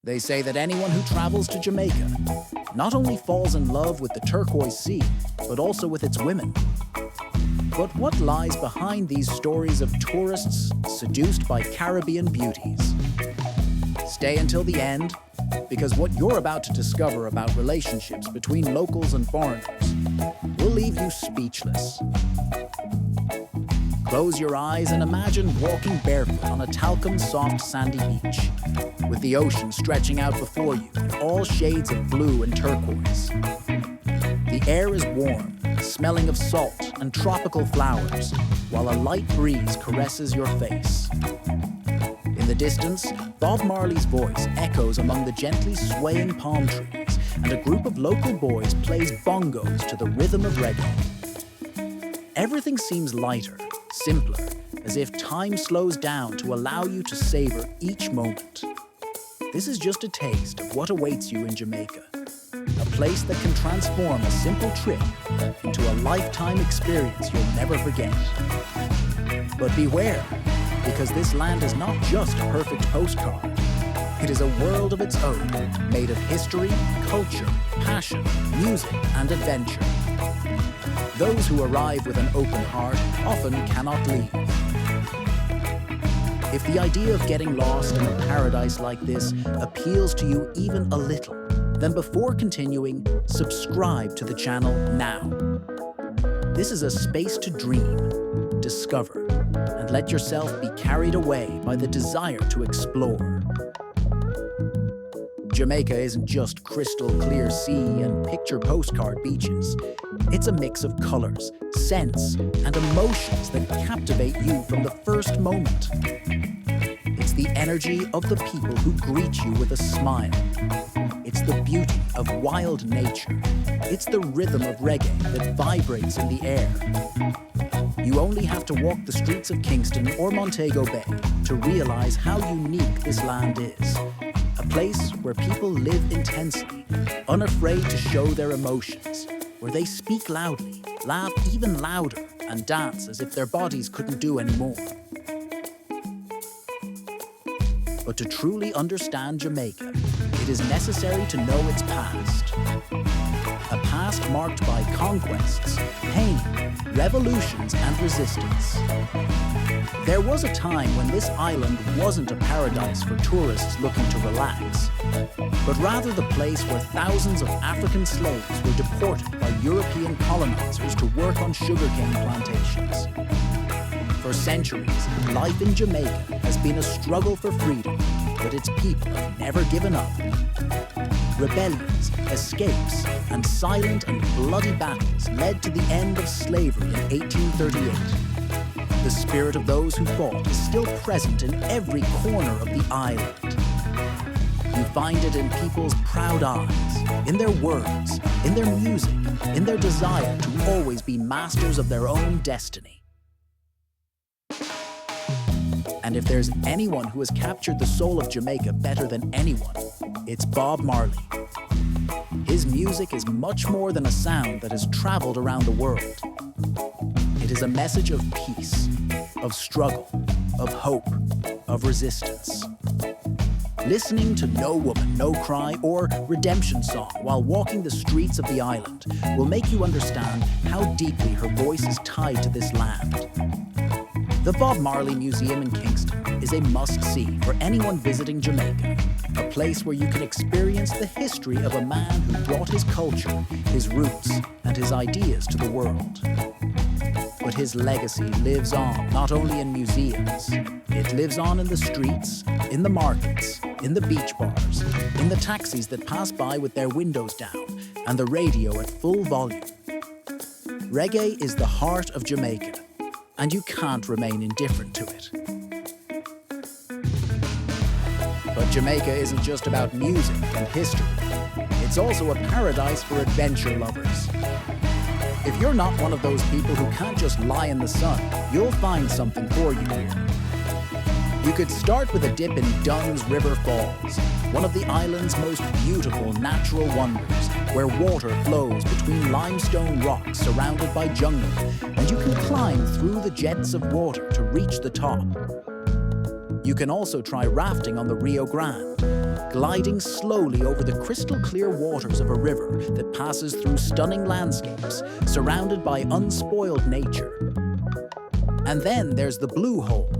They say that anyone who travels to Jamaica not only falls in love with the turquoise sea, but also with its women. But what lies behind these stories of tourists seduced by Caribbean beauties? Stay until the end, because what you're about to discover about relationships between locals and foreigners will leave you speechless. Close your eyes and imagine walking barefoot on a talcum soft sandy beach, with the ocean stretching out before you in all shades of blue and turquoise. The air is warm, smelling of salt and tropical flowers, while a light breeze caresses your face. In the distance, Bob Marley's voice echoes among the gently swaying palm trees, and a group of local boys plays bongos to the rhythm of reggae. Everything seems lighter, simpler, as if time slows down to allow you to savor each moment. This is just a taste of what awaits you in Jamaica, a place that can transform a simple trip into a lifetime experience you'll never forget. But beware, because this land is not just a perfect postcard. It is a world of its own, made of history, culture, passion, music, and adventure. Those who arrive with an open heart often cannot leave. If the idea of getting lost in a paradise like this appeals to you even a little, then before continuing, subscribe to the channel now. This is a space to dream, discover, and let yourself be carried away by the desire to explore. Jamaica isn't just crystal clear sea and picture postcard beaches. It's a mix of colors, scents, and emotions that captivate you from the first moment. It's the energy of the people who greet you with a smile. It's the beauty of wild nature. It's the rhythm of reggae that vibrates in the air. You only have to walk the streets of Kingston or Montego Bay to realize how unique this land is. A place where people live intensely, unafraid to show their emotions, where they speak loudly, laugh even louder, and dance as if their bodies couldn't do any more. But to truly understand Jamaica, it is necessary to know its past. A past marked by conquests, pain, revolutions, and resistance. There was a time when this island wasn't a paradise for tourists looking to relax, but rather the place where thousands of African slaves were deported by European colonizers to work on sugarcane plantations. For centuries, life in Jamaica has been a struggle for freedom, but its people have never given up. Rebellions, escapes, and silent and bloody battles led to the end of slavery in 1838. The spirit of those who fought is still present in every corner of the island. You find it in people's proud eyes, in their words, in their music, in their desire to always be masters of their own destiny. And if there's anyone who has captured the soul of Jamaica better than anyone, it's Bob Marley. His music is much more than a sound that has traveled around the world. It is a message of peace, of struggle, of hope, of resistance. Listening to No Woman, No Cry or Redemption Song while walking the streets of the island will make you understand how deeply her voice is tied to this land. The Bob Marley Museum in Kingston is a must-see for anyone visiting Jamaica, a place where you can experience the history of a man who brought his culture, his roots, and his ideas to the world. But his legacy lives on not only in museums, it lives on in the streets, in the markets, in the beach bars, in the taxis that pass by with their windows down, and the radio at full volume. Reggae is the heart of Jamaica, and you can't remain indifferent to it. But Jamaica isn't just about music and history. It's also a paradise for adventure lovers. If you're not one of those people who can't just lie in the sun, you'll find something for you here. You could start with a dip in Dunn's River Falls, one of the island's most beautiful natural wonders, where water flows between limestone rocks surrounded by jungle, and you can climb through the jets of water to reach the top. You can also try rafting on the Rio Grande, gliding slowly over the crystal-clear waters of a river that passes through stunning landscapes, surrounded by unspoiled nature. And then there's the Blue Hole,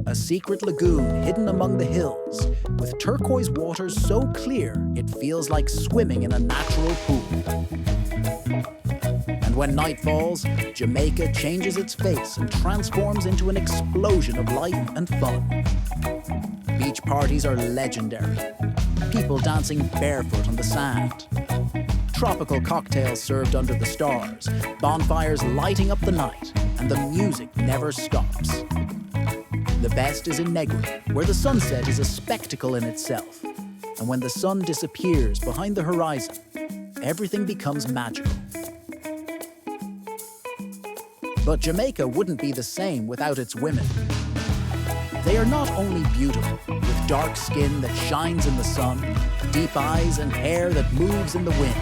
a secret lagoon hidden among the hills, with turquoise waters so clear it feels like swimming in a natural pool. And when night falls, Jamaica changes its face and transforms into an explosion of life and fun. Beach parties are legendary, people dancing barefoot on the sand. Tropical cocktails served under the stars, bonfires lighting up the night, and the music never stops. The best is in Negri, where the sunset is a spectacle in itself. And when the sun disappears behind the horizon, everything becomes magical. But Jamaica wouldn't be the same without its women. They are not only beautiful, with dark skin that shines in the sun, deep eyes and hair that moves in the wind.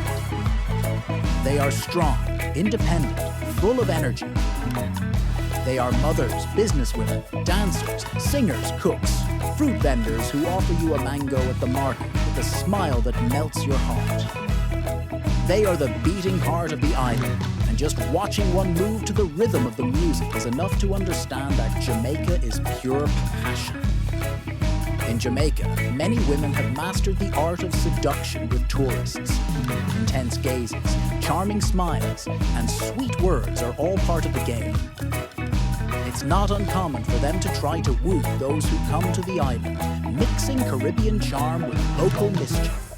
They are strong, independent, full of energy. They are mothers, businesswomen, dancers, singers, cooks, fruit vendors who offer you a mango at the market with a smile that melts your heart. They are the beating heart of the island, and just watching one move to the rhythm of the music is enough to understand that Jamaica is pure passion. In Jamaica, many women have mastered the art of seduction with tourists. Intense gazes, charming smiles, and sweet words are all part of the game. It's not uncommon for them to try to woo those who come to the island, mixing Caribbean charm with local mischief.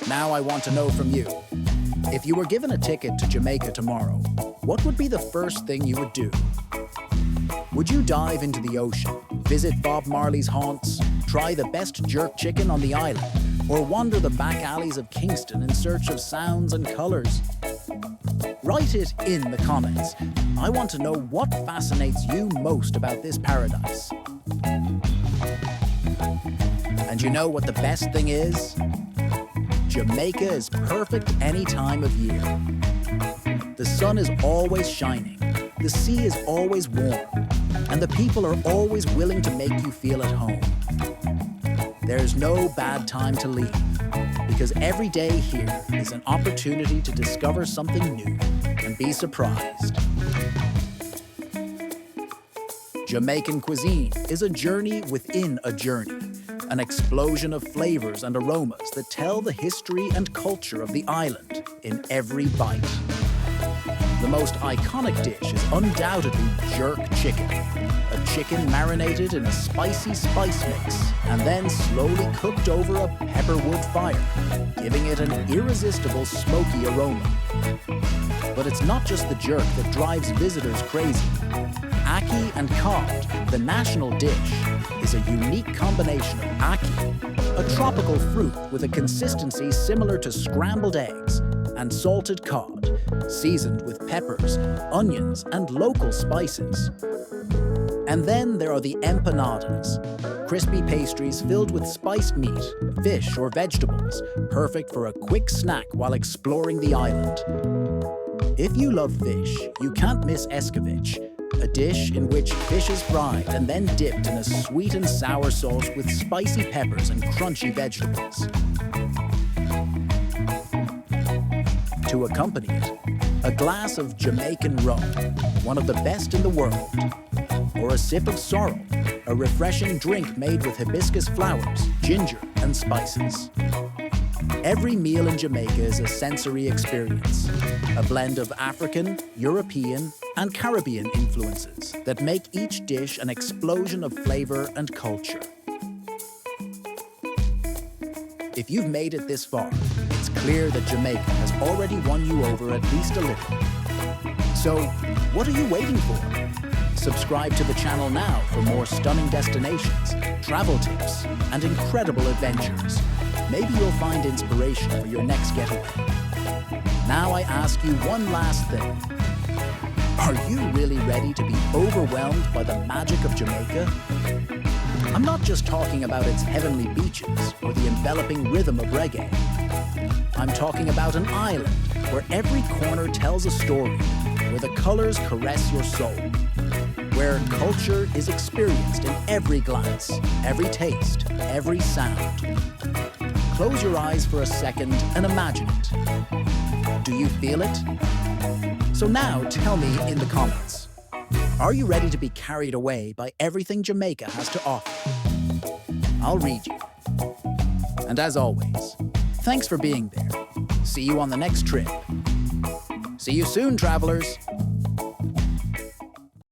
Now I want to know from you, if you were given a ticket to Jamaica tomorrow, what would be the first thing you would do? Would you dive into the ocean, visit Bob Marley's haunts, try the best jerk chicken on the island, or wander the back alleys of Kingston in search of sounds and colors? Write it in the comments. I want to know what fascinates you most about this paradise. And you know what the best thing is? Jamaica is perfect any time of year. The sun is always shining, the sea is always warm, and the people are always willing to make you feel at home. There's no bad time to leave, because every day here is an opportunity to discover something new and be surprised. Jamaican cuisine is a journey within a journey, an explosion of flavors and aromas that tell the history and culture of the island in every bite. The most iconic dish is undoubtedly jerk chicken, a chicken marinated in a spicy spice mix and then slowly cooked over a pepperwood fire, giving it an irresistible smoky aroma. But it's not just the jerk that drives visitors crazy. Ackee and cod, the national dish, is a unique combination of ackee, a tropical fruit with a consistency similar to scrambled eggs, and salted cod, seasoned with peppers, onions, and local spices. And then there are the empanadas, crispy pastries filled with spiced meat, fish, or vegetables, perfect for a quick snack while exploring the island. If you love fish, you can't miss escovitch, a dish in which fish is fried and then dipped in a sweet and sour sauce with spicy peppers and crunchy vegetables. To accompany it, a glass of Jamaican rum, one of the best in the world, or a sip of sorrel, a refreshing drink made with hibiscus flowers, ginger, and spices. Every meal in Jamaica is a sensory experience, a blend of African, European, and Caribbean influences that make each dish an explosion of flavor and culture. If you've made it this far, it's clear that Jamaica has already won you over at least a little. So, what are you waiting for? Subscribe to the channel now for more stunning destinations, travel tips, and incredible adventures. Maybe you'll find inspiration for your next getaway. Now I ask you one last thing. Are you really ready to be overwhelmed by the magic of Jamaica? I'm not just talking about its heavenly beaches or the enveloping rhythm of reggae. I'm talking about an island where every corner tells a story, where the colors caress your soul. where culture is experienced in every glance, every taste, every sound. Close your eyes for a second and imagine it. Do you feel it? So now tell me in the comments, are you ready to be carried away by everything Jamaica has to offer? I'll read you. And as always, thanks for being there. See you on the next trip. See you soon, travelers.